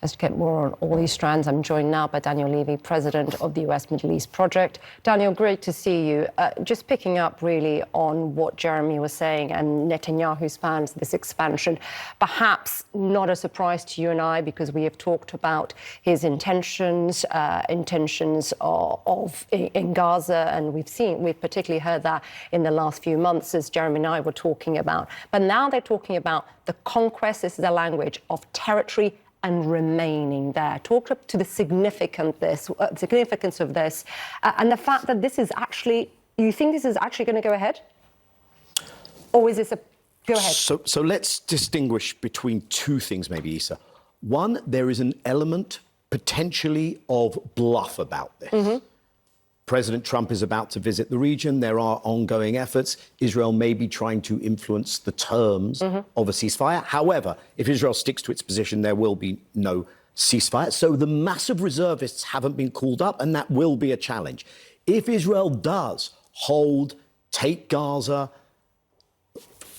Let's get more on all these strands. I'm joined now by Daniel Levy, president of the US Middle East Project. Daniel, great to see you. Just picking up really on what Jeremy was saying and Netanyahu's plans, this expansion, perhaps not a surprise to you and I, because we have talked about his intentions in Gaza, and we've particularly heard that in the last few months, as Jeremy and I were talking about. But now they're talking about the conquest, this is the language, of territory and remaining there. Talk to the significance of this and the fact that this is actually, you think this is actually going to go ahead? Or is this a, go ahead. So let's distinguish between two things maybe, Issa. One, there is an element potentially of bluff about this. Mm-hmm. President Trump is about to visit the region. There are ongoing efforts. Israel may be trying to influence the terms of a ceasefire. However, if Israel sticks to its position, there will be no ceasefire. So the massive reservists haven't been called up, and that will be a challenge. If Israel does take Gaza,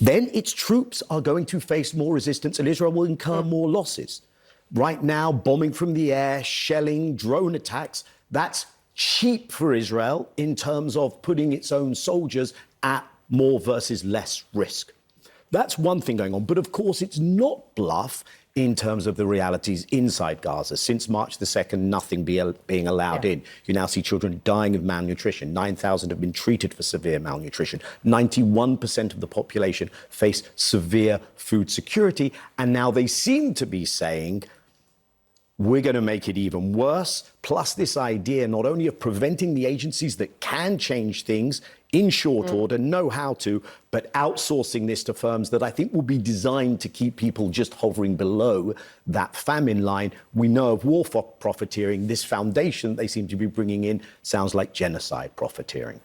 then its troops are going to face more resistance and Israel will incur more losses. Right now, bombing from the air, shelling, drone attacks, that's cheap for Israel in terms of putting its own soldiers at more versus less risk. That's one thing going on. But of course, it's not bluff in terms of the realities inside Gaza. Since March the 2nd, nothing being allowed in. You now see children dying of malnutrition. 9,000 have been treated for severe malnutrition. 91% of the population face severe food security. And now they seem to be saying, we're going to make it even worse. Plus this idea not only of preventing the agencies that can change things in short order, know how to, but outsourcing this to firms that I think will be designed to keep people just hovering below that famine line. We know of war profiteering. This foundation they seem to be bringing in sounds like genocide profiteering.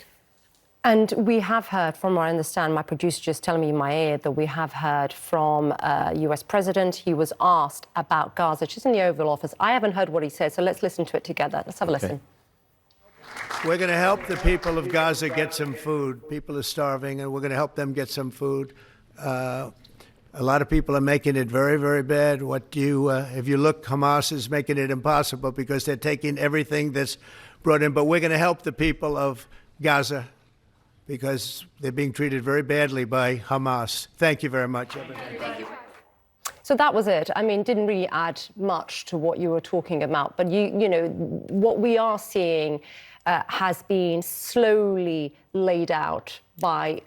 And we have heard, from what I understand, my producer just telling me in my ear, that we have heard from US President. He was asked about Gaza, just in the Oval Office. I haven't heard what he said, so let's listen to it together. Let's have a listen. We're going to help the people of Gaza get some food. People are starving, and we're going to help them get some food. A lot of people are making it very, very bad. If you look, Hamas is making it impossible because they're taking everything that's brought in. But we're going to help the people of Gaza, because they're being treated very badly by Hamas. Thank you very much, everybody. Thank you. So that was it. I mean, didn't really add much to what you were talking about. But, you know, what we are seeing has been slowly laid out by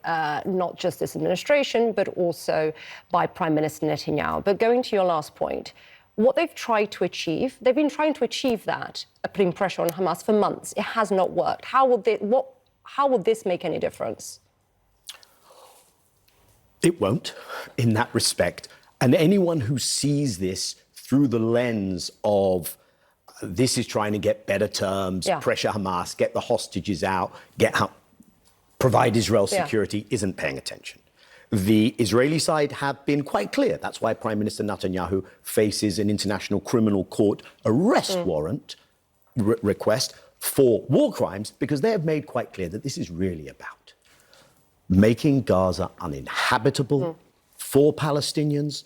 not just this administration, but also by Prime Minister Netanyahu. But going to your last point, what they've tried to achieve, they've been trying to achieve that, putting pressure on Hamas for months. It has not worked. How will this make any difference? It won't, in that respect. And anyone who sees this through the lens of this is trying to get better terms, pressure Hamas, get the hostages out, provide Israel security, isn't paying attention. The Israeli side have been quite clear. That's why Prime Minister Netanyahu faces an International Criminal Court arrest warrant request for war crimes, because they have made quite clear that this is really about making Gaza uninhabitable for Palestinians.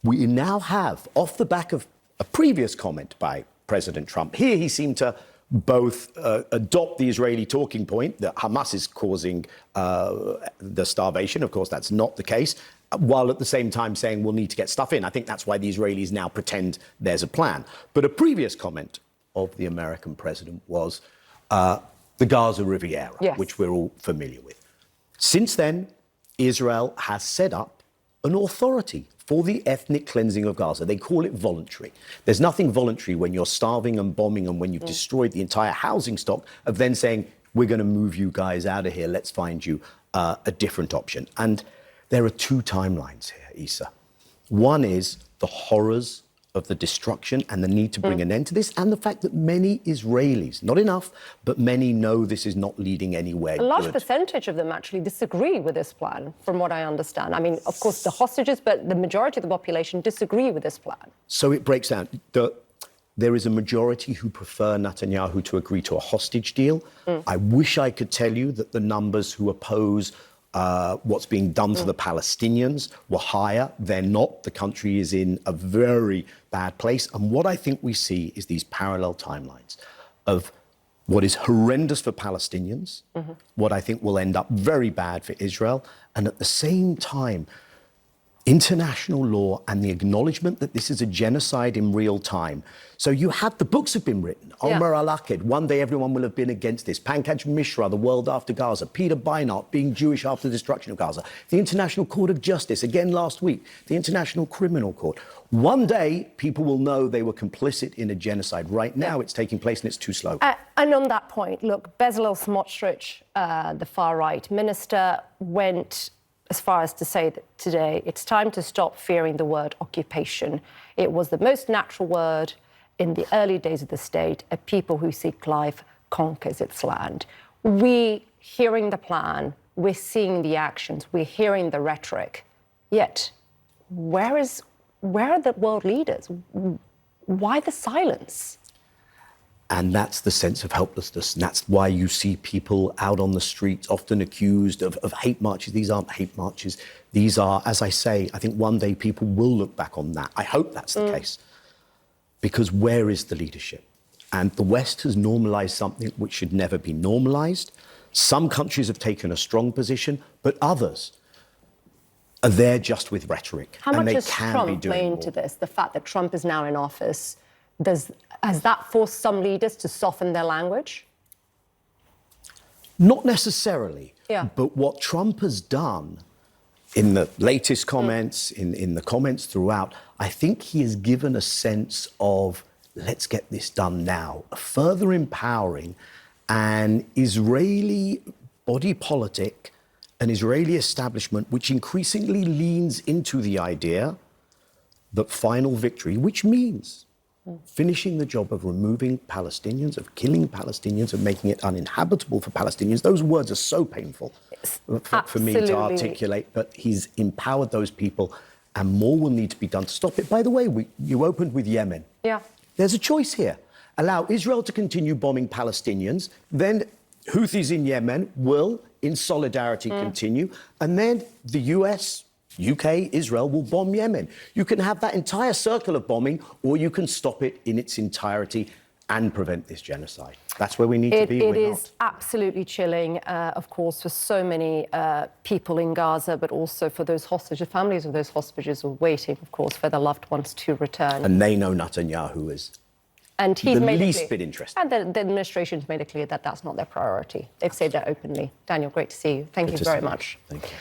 We now have, off the back of a previous comment by President Trump, here he seemed to both adopt the Israeli talking point that Hamas is causing the starvation. Of course, that's not the case, while at the same time saying we'll need to get stuff in. I think that's why the Israelis now pretend there's a plan. But a previous comment of the American president was the Gaza Riviera, which we're all familiar with. Since then, Israel has set up an authority for the ethnic cleansing of Gaza. They call it voluntary. There's nothing voluntary when you're starving and bombing and when you've destroyed the entire housing stock of then saying, we're going to move you guys out of here. Let's find you a different option. And there are two timelines here, Issa. One is the horrors of the destruction and the need to bring an end to this, and the fact that many Israelis, not enough, but many know this is not leading anywhere good. A large percentage of them actually disagree with this plan, from what I understand. I mean, of course, the hostages, but the majority of the population disagree with this plan. So it breaks down. There is a majority who prefer Netanyahu to agree to a hostage deal. I wish I could tell you that the numbers who oppose what's being done to the Palestinians were higher. They're not. The country is in a very bad place. And what I think we see is these parallel timelines of what is horrendous for Palestinians, what I think will end up very bad for Israel, and at the same time, international law and the acknowledgement that this is a genocide in real time. So you had, the books have been written. Omar al-Aqid, One Day Everyone Will Have Been Against This. Pankaj Mishra, The World After Gaza. Peter Beinart, Being Jewish After the Destruction of Gaza. The International Court of Justice, again last week. The International Criminal Court. One day, people will know they were complicit in a genocide. Right now, it's taking place and it's too slow. And on that point, look, Bezalel Smotrich, the far-right minister, went as far as to say that today it's time to stop fearing the word occupation. It was the most natural word in the early days of the state. A people who seek life conquers its land. We hearing the plan, we're seeing the actions, we're hearing the rhetoric. Yet, where are the world leaders? Why the silence? And that's the sense of helplessness. And that's why you see people out on the streets often accused of hate marches. These aren't hate marches. These are, as I say, I think one day people will look back on that. I hope that's the case. Because where is the leadership? And the West has normalized something which should never be normalized. Some countries have taken a strong position, but others are there just with rhetoric. How much does Trump play into this? The fact that Trump is now in office, has that forced some leaders to soften their language? Not necessarily. But what Trump has done in the latest comments, in the comments throughout, I think he has given a sense of, let's get this done now, further empowering an Israeli body politic, an Israeli establishment which increasingly leans into the idea that final victory, which means finishing the job of removing Palestinians, of killing Palestinians, of making it uninhabitable for Palestinians. Those words are so painful for me to articulate, but he's empowered those people and more will need to be done to stop it. By the way, you opened with Yemen. There's a choice here. Allow Israel to continue bombing Palestinians, then Houthis in Yemen will, in solidarity, continue, and then the US, UK, Israel will bomb Yemen. You can have that entire circle of bombing, or you can stop it in its entirety and prevent this genocide. That's where we need to be. It is absolutely chilling, of course, for so many people in Gaza, but also for those hostages. Families of those hostages are waiting, of course, for their loved ones to return. And they know Netanyahu is and he's the made least bit interested. And the administration's made it clear that that's not their priority. They've said that openly. Daniel, great to see you. Thank you very much. Thank you.